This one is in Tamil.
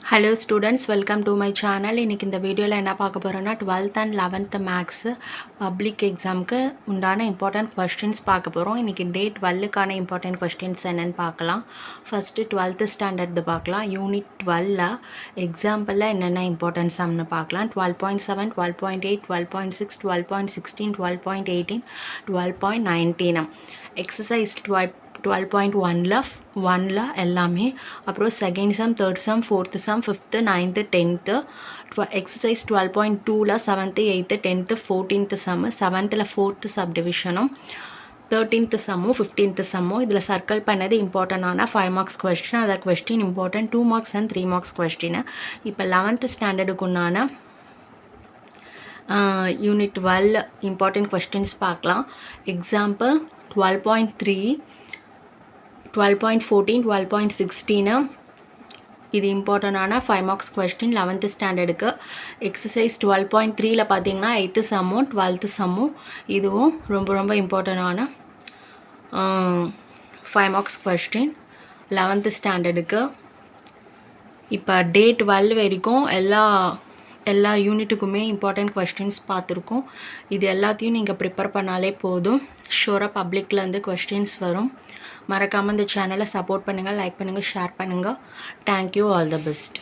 Hello students, welcome to my channel. இன்றைக்கி இந்த வீடியோவில் என்ன பார்க்க போகிறோன்னா 12th and 11th maths public எக்ஸாமுக்கு உண்டான இம்பார்ட்டன்ட் கொஸ்டின்ஸ் பார்க்க போகிறோம். இன்றைக்கி டே 12க்கான இம்பார்ட்டன்ட் கொஸ்டின்ஸ் என்னென்னு பார்க்கலாம். ஃபஸ்ட்டு 12th ஸ்டாண்டர்டு பார்க்கலாம். யூனிட் 12ல் எக்ஸாம்பிளில் என்னென்ன இம்பார்ட்டன்ட் சம்னு பார்க்கலாம். 12.7, 12.8, 12.6, 12.16, 12.18, 12.19 எக்ஸசைஸ் 12.1ல் எல்லாமே. அப்புறம் second sum, third sum, fourth sum, fifth, 9th, 10th. Exercise 12.2ல் 7th, 8th, 10th, 14th sum, 7th 4th சப்டிவிஷனும், 13th சம்மும் 15th சம்மும். இதில் சர்க்கிள் பண்ணது இம்பார்ட்டண்டான 5 marks question. Other question important 2 marks and 3 marks question. இப்போ 11th ஸ்டாண்டர்டுக்குண்டான யூனிட் 12 இம்பார்ட்டன்ட் கொஸ்டின்ஸ் பார்க்கலாம். எக்ஸாம்பிள் 12.3, 12.14, 12.16 இது இம்பார்ட்டண்டான 5 மார்க்ஸ் கொஸ்டின் 11th ஸ்டாண்டர்டுக்கு. எக்ஸசைஸ் 12.3ல் பார்த்தீங்கன்னா 8th சம்மும் 12th சம்மும் இதுவும் ரொம்ப இம்பார்ட்டண்டான 5 மார்க்ஸ் கொஸ்டின் 11th ஸ்டாண்டர்டுக்கு. இப்போ டே 12 வரைக்கும் எல்லா யூனிட்டுக்குமே இம்பார்ட்டன்ட் கொஸ்டின்ஸ் பார்த்துருக்கோம். இது எல்லாத்தையும் நீங்கள் ப்ரிப்பேர் பண்ணாலே போதும். ஷூராக பப்ளிக்லேருந்து கொஸ்டின்ஸ் வரும். மறக்காமல் இந்த சேனலை சப்போர்ட் பண்ணுங்கள், லைக் பண்ணுங்கள், ஷேர் பண்ணுங்கள். Thank you, all the best.